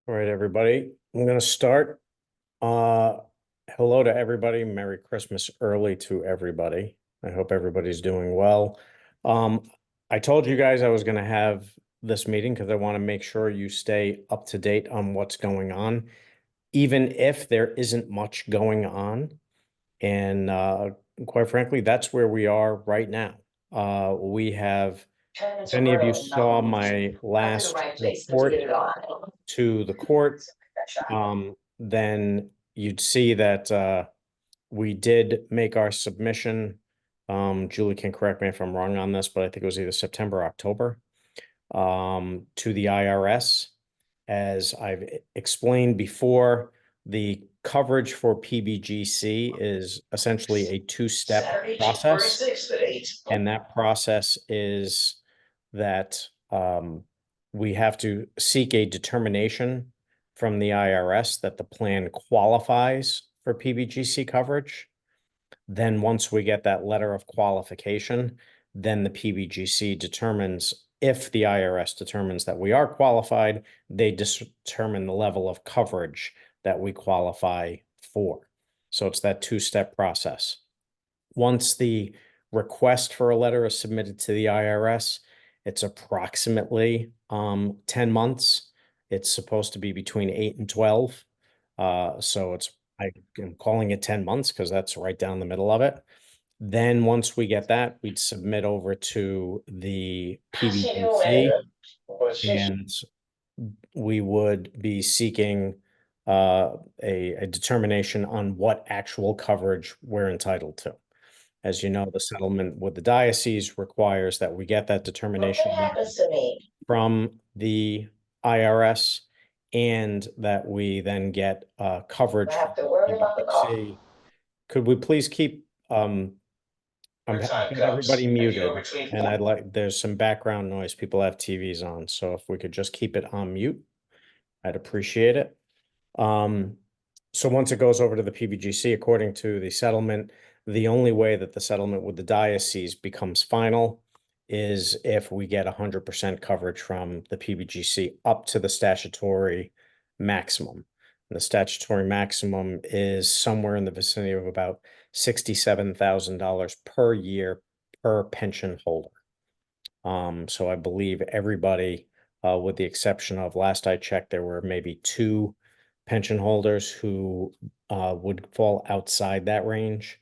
All right, everybody, I'm gonna start. Uh, Hello to everybody. Merry Christmas early to everybody. I hope everybody's doing well. Um, I told you guys I was gonna have this meeting because I want to make sure you stay up to date on what's going on, even if there isn't much going on. And quite frankly, that's where we are right now. We have, if Tenants are any of you royal and saw Melanie. my Got to the last right place to report get it on. to the court, That shot. then you'd see that we did make our submission. Julie can correct me if I'm wrong on this, but I think it was either September, or October, to the IRS. As I've explained before, the coverage for PBGC is essentially a two-step Saturday, January process. 6th at 8. And that process is that we have to seek a determination from the IRS that the plan qualifies for PBGC coverage. Then once we get that letter of qualification, then the PBGC determines, if the IRS determines that we are qualified, they determine the level of coverage that we qualify for. So it's that two-step process. Once the request for a letter is submitted to the IRS, it's approximately 10 months. It's supposed to be between 8 and 12. So I am calling it 10 months because that's right down the middle of it. Then once we get that, we'd submit over to the PBGC, and we would be seeking a determination on what actual coverage we're entitled to. As you know, the settlement with the diocese requires that we get that What determination happens to me? from the IRS, and that we then get coverage I from have to worry about the car. PBGC. Could we please keep I've got everybody muted, and there's some background noise. People have TVs on, so if we could just keep it on mute, I'd appreciate it. So once it goes over to the PBGC, according to the settlement, the only way that the settlement with the diocese becomes final is if we get 100% coverage from the PBGC up to the statutory maximum. And the statutory maximum is somewhere in the vicinity of about $67,000 per year per pension holder. So I believe everybody, with the exception of, last I checked, there were maybe two pension holders who would fall outside that range,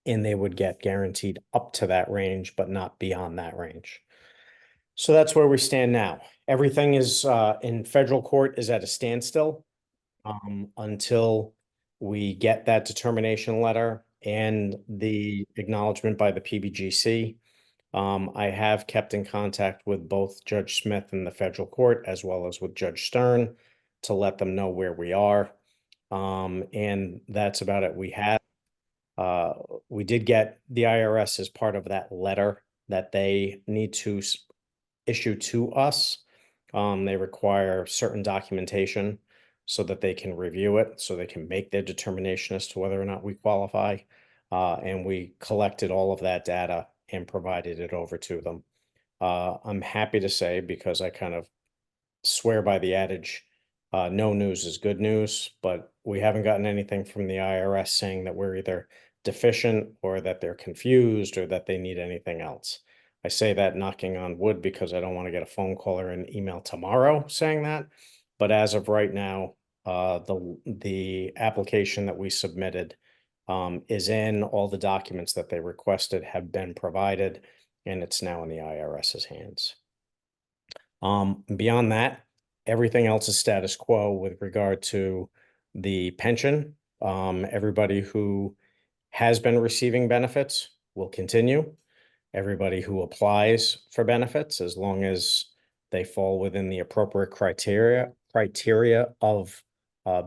and they would get guaranteed up to that range, but not beyond that range. So that's where we stand now. Everything is in federal court is at a standstill until we get that determination letter and the acknowledgement by the PBGC. I have kept in contact with both Judge Smith in the federal court as well as with Judge Stern to let them know where we are. And that's about it. We did get the IRS as part of that letter that they need to issue to us. They require certain documentation so that they can review it, so they can make their determination as to whether or not we qualify. And we collected all of that data and provided it over to them. I'm happy to say, because I kind of swear by the adage, no news is good news, but we haven't gotten anything from the IRS saying that we're either deficient or that they're confused or that they need anything else. I say that knocking on wood because I don't want to get a phone call or an email tomorrow saying that. But as of right now, the application that we submitted is in. All the documents that they requested have been provided, and it's now in the IRS's hands. Beyond that, everything else is status quo with regard to the pension. Everybody who has been receiving benefits will continue. Everybody who applies for benefits, as long as they fall within the appropriate criteria of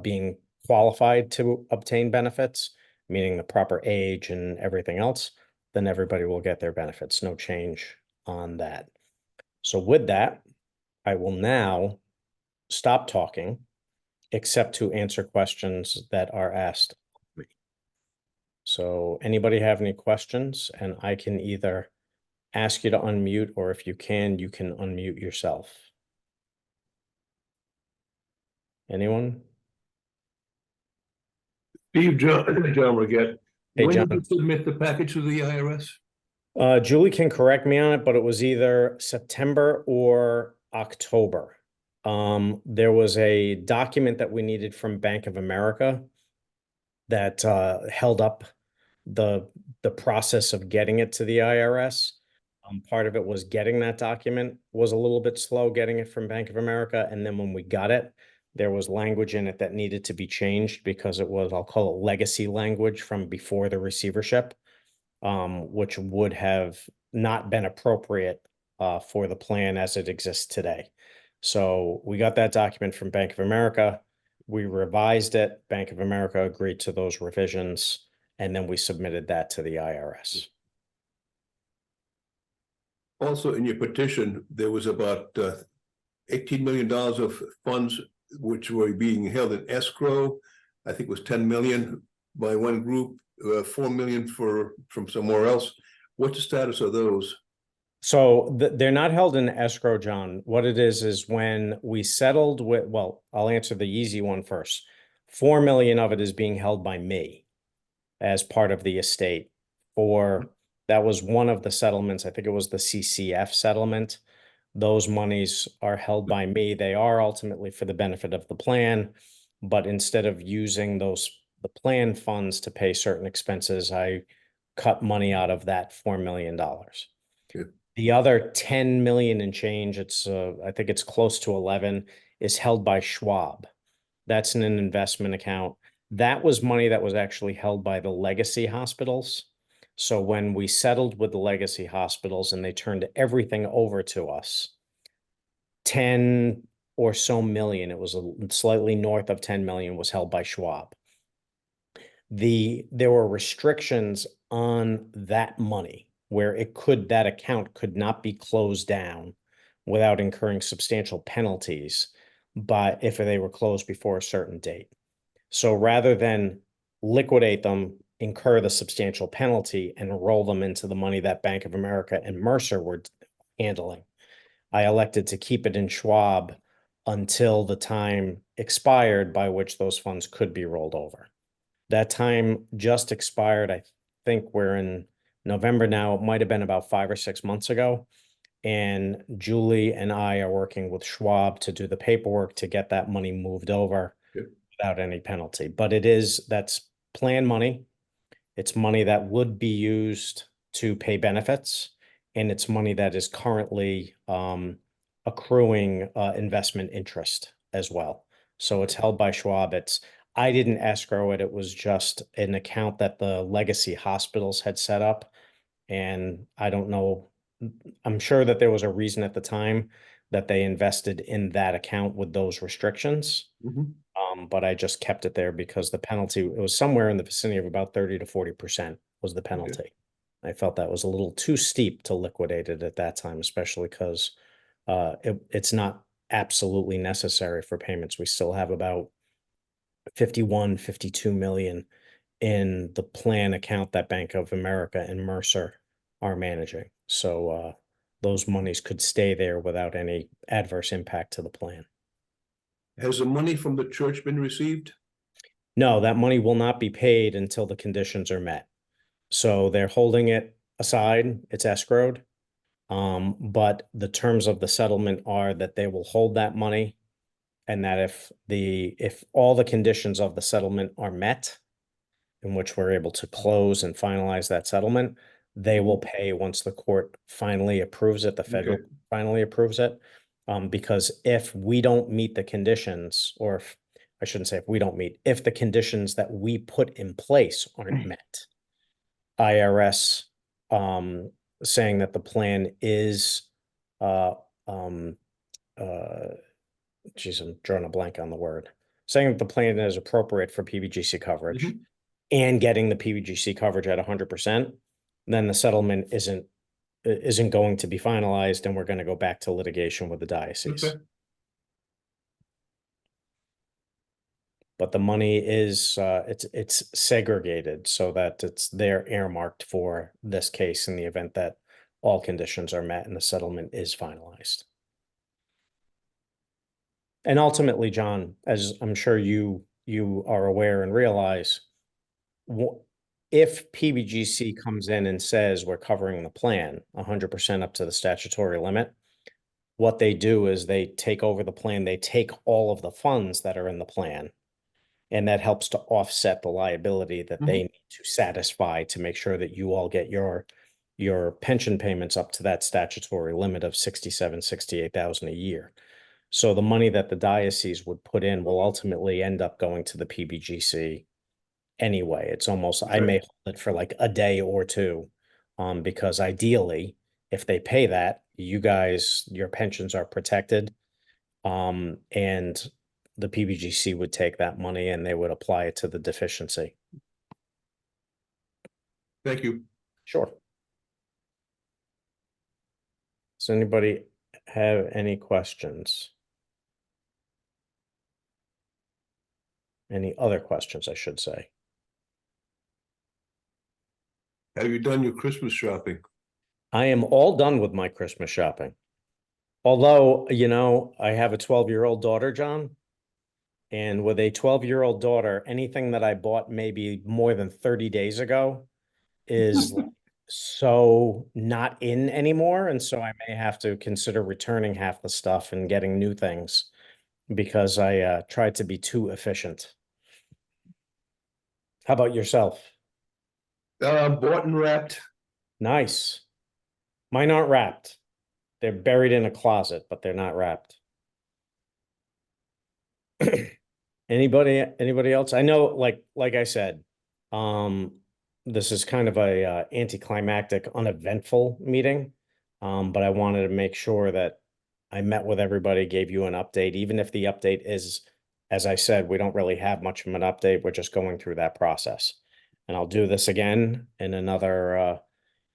being qualified to obtain benefits, meaning the proper age and everything else, then everybody will get their benefits. No change on that. So with that, I will now stop talking, except to answer questions that are asked of me. So anybody have any questions? And I can either ask you to unmute, or if you can unmute yourself. Anyone? Steve, John Marquette, Hey, when did John. you submit the package to the IRS? Julie can correct me on it, but it was either September or October. There was a document that we needed from Bank of America that held up the process of getting it to the IRS. Part of it was getting that document was a little bit slow getting it from Bank of America, and then when we got it, there was language in it that needed to be changed because it was, I'll call it legacy language from before the receivership, which would have not been appropriate for the plan as it exists today. So we got that document from Bank of America. We revised it. Bank of America agreed to those revisions, and then we submitted that to the IRS. Also, in your petition, there was about $18 million of funds which were being held in escrow. I think it was 10 million by one group, 4 million from somewhere else. What's the status of those? So they're not held in escrow, John. What it is when we settled with, well, I'll answer the easy one first. 4 million of it is being held by me as part of the estate. That was one of the settlements. I think it was the CCF settlement. Those monies are held by me. They are ultimately for the benefit of the plan, but instead of using the plan funds to pay certain expenses, I cut money out of that $4 million. Good. The other 10 million and change, I think it's close to 11, is held by Schwab. That's in an investment account. That was money that was actually held by the legacy hospitals. So when we settled with the legacy hospitals and they turned everything over to us, 10 or so million, it was slightly north of 10 million, was held by Schwab. There were restrictions on that money where that account could not be closed down without incurring substantial penalties, but if they were closed before a certain date. So rather than liquidate them, incur the substantial penalty, and roll them into the money that Bank of America and Mercer were handling, I elected to keep it in Schwab until the time expired by which those funds could be rolled over. That time just expired. I think we're in November now. It might have been about 5 or 6 months ago. And Julie and I are working with Schwab to do the paperwork to get that money moved over without any penalty. But that's plan money. It's money that would be used to pay benefits, and it's money that is currently accruing investment interest as well. So it's held by Schwab. I didn't escrow it. It was just an account that the legacy hospitals had set up. And I don't know, I'm sure that there was a reason at the time that they invested in that account with those restrictions. But I just kept it there because the penalty, it was somewhere in the vicinity of about 30 to 40% was the penalty. I felt that was a little too steep to liquidate it at that time, especially because it's not absolutely necessary for payments. We still have about 52 million in the plan account that Bank of America and Mercer are managing. So those monies could stay there without any adverse impact to the plan. Has the money from the church been received? No, that money will not be paid until the conditions are met. So they're holding it aside, it's escrowed. But the terms of the settlement are that they will hold that money, and that if all the conditions of the settlement are met, in which we're able to close and finalize that settlement, they will pay once the court finally approves it, the federal finally approves it. Because if we don't meet the conditions, or I shouldn't say if we don't meet, if the conditions that we put in place aren't met, IRS saying that the plan is geez, I'm drawing a blank on the word, saying that the plan is appropriate for PBGC coverage and getting the PBGC coverage at 100%, then the settlement isn't going to be finalized, and we're going to go back to litigation with the diocese. But the money is it's segregated so that they're earmarked for this case in the event that all conditions are met and the settlement is finalized. And ultimately, John, as I'm sure you are aware and realize, if PBGC comes in and says we're covering the plan 100% up to the statutory limit, what they do is they take over the plan, they take all of the funds that are in the plan, and that helps to offset the liability that they need to satisfy to make sure that you all get your pension payments up to that statutory limit of 68,000 a year. So the money that the diocese would put in will ultimately end up going to the PBGC anyway. It's almost, I may hold it for like a day or two, because ideally, if they pay that, you guys, your pensions are protected. And the PBGC would take that money and they would apply it to the deficiency. Thank you. Sure. Does anybody have any questions? Any other questions, I should say? Have you done your Christmas shopping? I am all done with my Christmas shopping. Although, you know, I have a 12-year-old daughter, John. And with a 12-year-old daughter, anything that I bought maybe more than 30 days ago is so not in anymore. And so I may have to consider returning half the stuff and getting new things because I tried to be too efficient. How about yourself? Bought and wrapped. Nice. Mine aren't wrapped. They're buried in a closet, but they're not wrapped. Anybody else? I know, like I said, this is kind of a anticlimactic, uneventful meeting. But I wanted to make sure that I met with everybody, gave you an update, even if the update is, as I said, we don't really have much of an update. We're just going through that process. And I'll do this again in another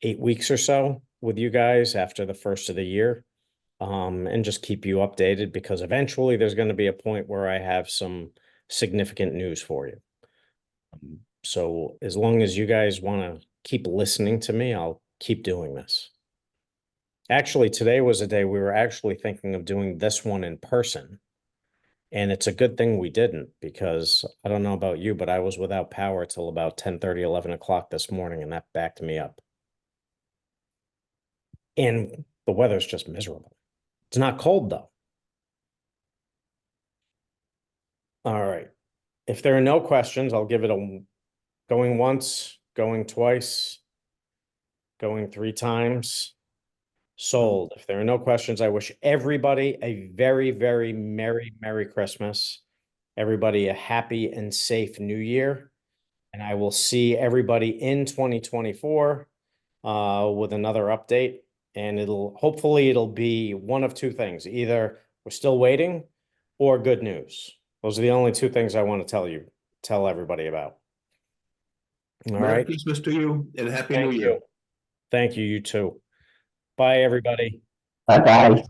8 weeks or so with you guys after the first of the year. And just keep you updated because eventually there's going to be a point where I have some significant news for you. So as long as you guys want to keep listening to me, I'll keep doing this. Actually, today was a day we were actually thinking of doing this one in person. And it's a good thing we didn't because I don't know about you, but I was without power till about 10:30, 11 o'clock this morning, and that backed me up. And the weather's just miserable. It's not cold though. All right. If there are no questions, I'll give it a going once, going twice, going 3 times. Sold. If there are no questions, I wish everybody a very, very Merry Christmas. Everybody a happy and safe New Year. And I will see everybody in 2024 with another update. And hopefully it'll be one of 2 things. Either we're still waiting or good news. Those are the only 2 things I want to tell everybody about. All Merry right. Christmas to you and Happy New Thank Year. you. Thank you, you too. Bye, everybody. Bye-bye.